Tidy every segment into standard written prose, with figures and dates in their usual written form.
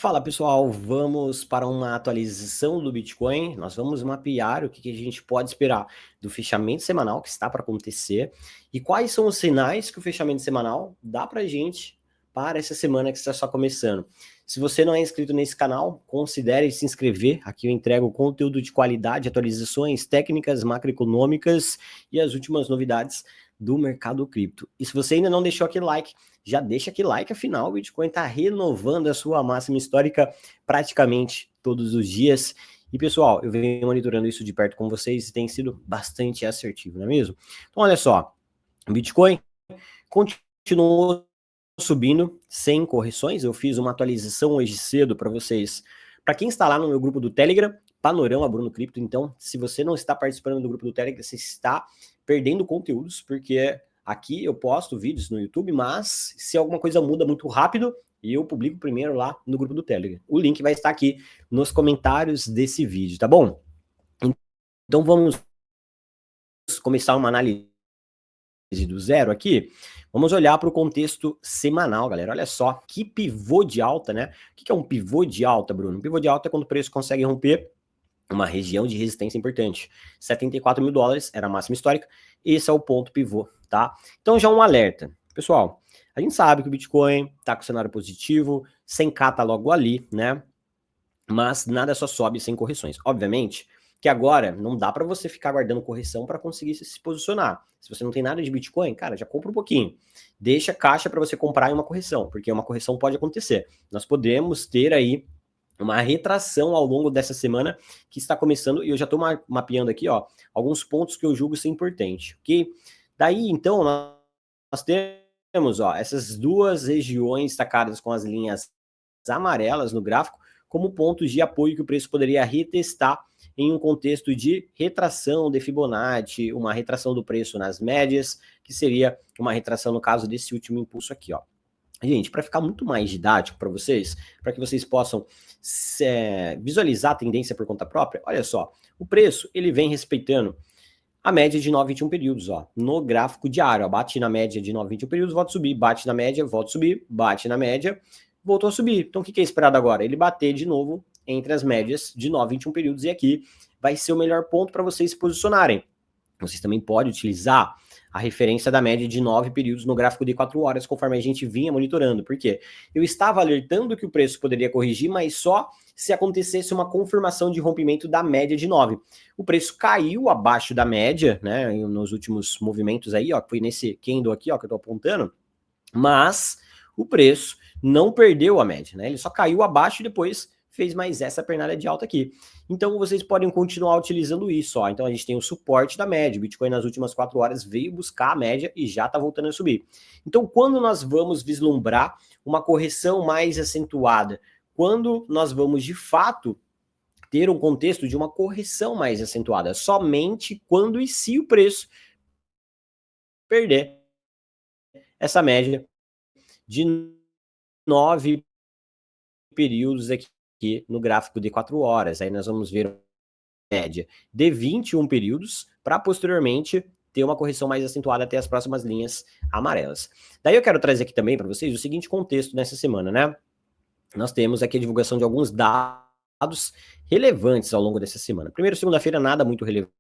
Fala pessoal, vamos para uma atualização do Bitcoin. Nós vamos mapear o que a gente pode esperar do fechamento semanal que está para acontecer e quais são os sinais que o fechamento semanal dá para a gente para essa semana que está só começando. Se você não é inscrito nesse canal, considere se inscrever. Aqui eu entrego conteúdo de qualidade, atualizações técnicas, macroeconômicas e as últimas novidades do mercado cripto. E se você ainda não deixou aquele like, já deixa aquele like, afinal o Bitcoin está renovando a sua máxima histórica praticamente todos os dias. E pessoal, eu venho monitorando isso de perto com vocês e tem sido bastante assertivo, não é mesmo? Então olha só, o Bitcoin continuou subindo sem correções. Eu fiz uma atualização hoje cedo para vocês. Para quem está lá no meu grupo do Telegram, Panorama Bruno Cripto, então se você não está participando do grupo do Telegram, você está perdendo conteúdos, porque aqui eu posto vídeos no YouTube, mas se alguma coisa muda muito rápido, eu publico primeiro lá no grupo do Telegram. O link vai estar aqui nos comentários desse vídeo, tá bom? Então vamos começar uma análise do zero aqui. Vamos olhar para o contexto semanal, galera. Olha só, que pivô de alta, né? O que é um pivô de alta, Bruno? Um pivô de alta é quando o preço consegue romper uma região de resistência importante. 74 mil dólares era a máxima histórica. Esse é o ponto pivô, tá? Então já um alerta. Pessoal, a gente sabe que o Bitcoin tá com cenário positivo, 100k tá logo ali, né? Mas nada só sobe sem correções. Obviamente que agora não dá para você ficar guardando correção para conseguir se posicionar. Se você não tem nada de Bitcoin, cara, já compra um pouquinho. Deixa caixa para você comprar em uma correção, porque uma correção pode acontecer. Nós podemos ter aí uma retração ao longo dessa semana que está começando, e eu já estou mapeando aqui, ó, alguns pontos que eu julgo ser importante, ok? Daí, então, nós temos, ó, essas duas regiões destacadas com as linhas amarelas no gráfico como pontos de apoio que o preço poderia retestar em um contexto de retração de Fibonacci, uma retração do preço nas médias, que seria uma retração no caso desse último impulso aqui, ó. Gente, para ficar muito mais didático para vocês, para que vocês possam visualizar a tendência por conta própria, olha só, o preço ele vem respeitando a média de 9,21 períodos, ó, no gráfico diário, ó, bate na média de 9,21 períodos, volta a subir, bate na média, volta a subir, bate na média, voltou a subir. Então o que é esperado agora? Ele bater de novo entre as médias de 9,21 períodos, e aqui vai ser o melhor ponto para vocês se posicionarem. Vocês também podem utilizar a referência da média de 9 períodos no gráfico de 4 horas, conforme a gente vinha monitorando. Por quê? Eu estava alertando que o preço poderia corrigir, mas só se acontecesse uma confirmação de rompimento da média de 9. O preço caiu abaixo da média, né, nos últimos movimentos aí, ó, foi nesse candle aqui, ó, que eu tô apontando, mas o preço não perdeu a média, né, ele só caiu abaixo e depois fez mais essa pernada de alta aqui. Então vocês podem continuar utilizando isso, ó. Então a gente tem o suporte da média. O Bitcoin nas últimas 4 horas veio buscar a média e já tá voltando a subir. Então quando nós vamos vislumbrar uma correção mais acentuada, quando nós vamos de fato ter um contexto de uma correção mais acentuada, somente quando e se o preço perder essa média de 9 períodos aqui no gráfico de 4 horas. Aí nós vamos ver média de 21 períodos para posteriormente ter uma correção mais acentuada até as próximas linhas amarelas. Daí eu quero trazer aqui também para vocês o seguinte contexto nessa semana, né? Nós temos aqui a divulgação de alguns dados relevantes ao longo dessa semana. Primeiro, segunda-feira, nada muito relevante.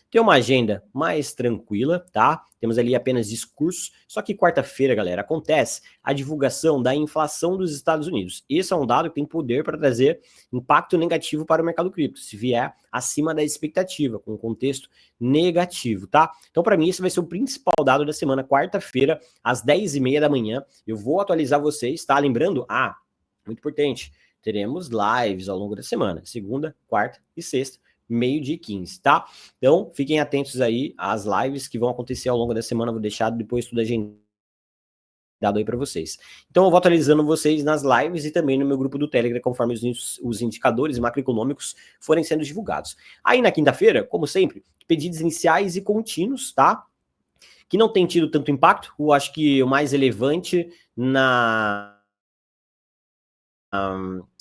Tem uma agenda mais tranquila, tá? Temos ali apenas discursos. Só que quarta-feira, galera, acontece a divulgação da inflação dos Estados Unidos. Esse é um dado que tem poder para trazer impacto negativo para o mercado cripto, se vier acima da expectativa, com um contexto negativo, tá? Então, para mim, esse vai ser o principal dado da semana, quarta-feira, às 10h30 da manhã. Eu vou atualizar vocês, tá? Lembrando, muito importante, teremos lives ao longo da semana, segunda, quarta e sexta, meio-dia e 15, tá? Então, fiquem atentos aí às lives que vão acontecer ao longo da semana, vou deixar depois tudo agendado aí para vocês. Então, eu vou atualizando vocês nas lives e também no meu grupo do Telegram, conforme os indicadores macroeconômicos forem sendo divulgados. Aí, na quinta-feira, como sempre, pedidos iniciais e contínuos, tá? Que não tem tido tanto impacto, eu acho que o mais relevante na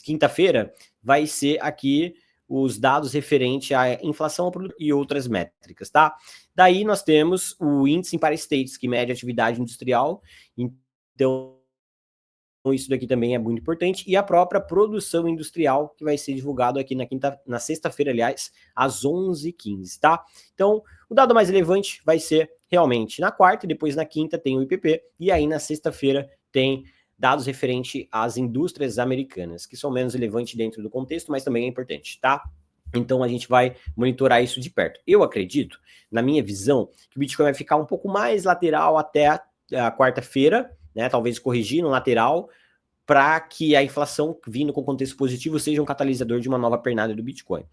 quinta-feira vai ser aqui os dados referente à inflação e outras métricas, tá? Daí nós temos o índice Empire States, que mede a atividade industrial. Então, isso daqui também é muito importante. E a própria produção industrial, que vai ser divulgado aqui na sexta-feira, aliás, às 11h15, tá? Então, o dado mais relevante vai ser realmente na quarta, e depois na quinta tem o IPP, e aí na sexta-feira tem dados referentes às indústrias americanas, que são menos relevantes dentro do contexto, mas também é importante, tá? Então a gente vai monitorar isso de perto. Eu acredito, na minha visão, que o Bitcoin vai ficar um pouco mais lateral até a quarta-feira, né? Talvez corrigir no lateral, para que a inflação vindo com contexto positivo seja um catalisador de uma nova pernada do Bitcoin.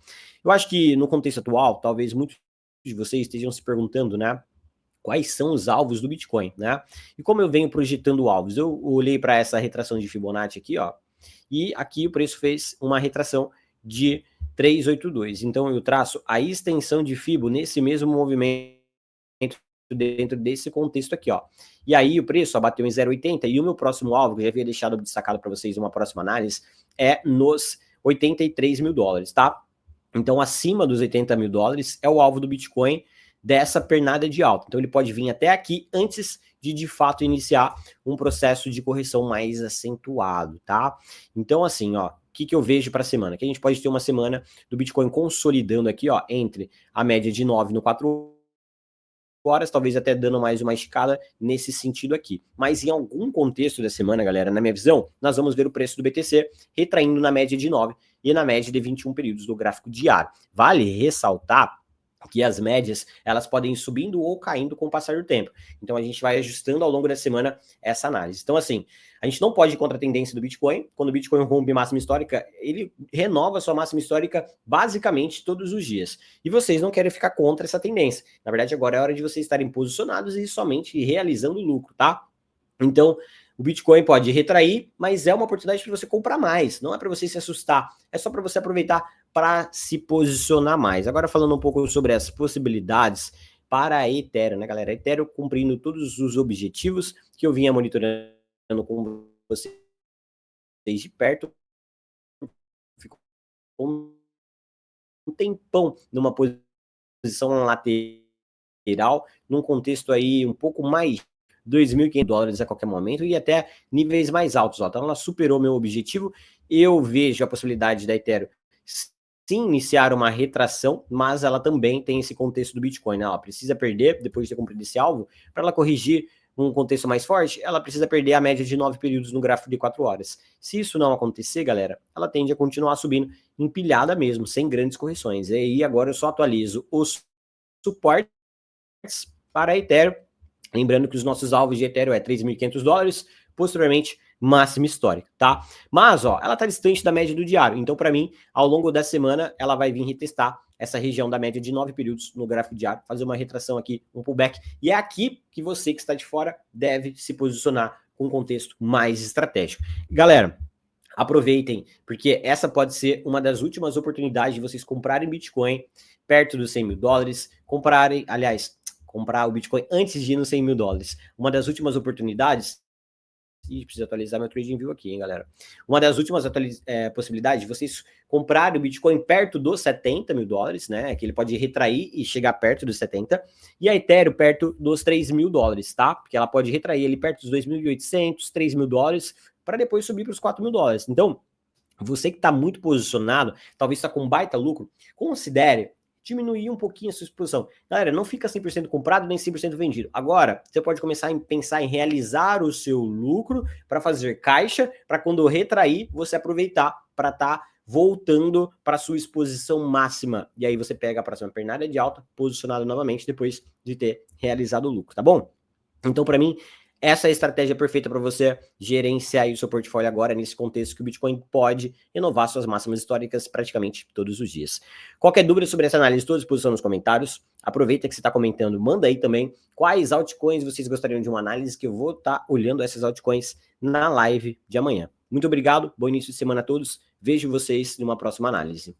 Eu acho que no contexto atual, talvez muitos de vocês estejam se perguntando, né? Quais são os alvos do Bitcoin, né? E como eu venho projetando alvos? Eu olhei para essa retração de Fibonacci aqui, ó, e aqui o preço fez uma retração de 382. Então eu traço a extensão de Fibo nesse mesmo movimento dentro desse contexto aqui, ó. E aí o preço bateu em 0,80 e o meu próximo alvo, que eu já havia deixado destacado para vocês uma próxima análise, é nos 83 mil dólares, tá? Então acima dos 80 mil dólares é o alvo do Bitcoin dessa pernada de alta. Então ele pode vir até aqui antes de fato iniciar um processo de correção mais acentuado, tá? Então assim, ó, o que eu vejo para a semana? Que a gente pode ter uma semana do Bitcoin consolidando aqui, ó, entre a média de 9 no 4 horas, talvez até dando mais uma esticada nesse sentido aqui. Mas em algum contexto da semana, galera, na minha visão, nós vamos ver o preço do BTC retraindo na média de 9 e na média de 21 períodos do gráfico diário. Vale ressaltar que as médias, elas podem ir subindo ou caindo com o passar do tempo. Então a gente vai ajustando ao longo da semana essa análise. Então assim, a gente não pode ir contra a tendência do Bitcoin. Quando o Bitcoin rompe máxima histórica, ele renova sua máxima histórica basicamente todos os dias. E vocês não querem ficar contra essa tendência. Na verdade, agora é hora de vocês estarem posicionados e somente realizando lucro, tá? Então, o Bitcoin pode retrair, mas é uma oportunidade para você comprar mais. Não é para você se assustar, é só para você aproveitar para se posicionar mais. Agora falando um pouco sobre as possibilidades para a Ethereum, né, galera? A Ethereum cumprindo todos os objetivos que eu vinha monitorando com vocês de perto. Ficou um tempão numa posição lateral, num contexto aí um pouco mais $2.500 a qualquer momento e até níveis mais altos. Ó. Então ela superou meu objetivo. Eu vejo a possibilidade da Ethereum sim iniciar uma retração, mas ela também tem esse contexto do Bitcoin. Né? Ela precisa perder, depois de ter cumprido esse alvo, para ela corrigir um contexto mais forte, ela precisa perder a média de 9 períodos no gráfico de 4 horas. Se isso não acontecer, galera, ela tende a continuar subindo empilhada mesmo, sem grandes correções. E aí agora eu só atualizo os suportes para a Ethereum. Lembrando que os nossos alvos de Ethereum é $3.500, posteriormente máxima histórica, tá? Mas, ó, ela tá distante da média do diário, então para mim, ao longo da semana, ela vai vir retestar essa região da média de 9 períodos no gráfico diário, fazer uma retração aqui, um pullback, e é aqui que você que está de fora deve se posicionar com um contexto mais estratégico. Galera, aproveitem, porque essa pode ser uma das últimas oportunidades de vocês comprarem Bitcoin perto dos 100 mil dólares, comprar o Bitcoin antes de ir nos 100 mil dólares. Uma das últimas oportunidades, e preciso atualizar meu TradingView aqui, hein, galera. Uma das últimas possibilidades de vocês comprarem o Bitcoin perto dos 70 mil dólares, né? Que ele pode retrair e chegar perto dos 70, e a Ethereum perto dos 3 mil dólares, tá? Porque ela pode retrair ele perto dos 2.800, 3 mil dólares, para depois subir para os 4 mil dólares. Então, você que está muito posicionado, talvez está com baita lucro, considere diminuir um pouquinho a sua exposição. Galera, não fica 100% comprado nem 100% vendido. Agora, você pode começar a pensar em realizar o seu lucro para fazer caixa, para quando retrair, você aproveitar para estar voltando para a sua exposição máxima. E aí você pega a próxima pernada de alta, posicionado novamente depois de ter realizado o lucro, tá bom? Então, para mim, essa é a estratégia perfeita para você gerenciar o seu portfólio agora, nesse contexto que o Bitcoin pode renovar suas máximas históricas praticamente todos os dias. Qualquer dúvida sobre essa análise, estou à disposição nos comentários. Aproveita que você está comentando, manda aí também quais altcoins vocês gostariam de uma análise, que eu vou estar olhando essas altcoins na live de amanhã. Muito obrigado, bom início de semana a todos. Vejo vocês numa próxima análise.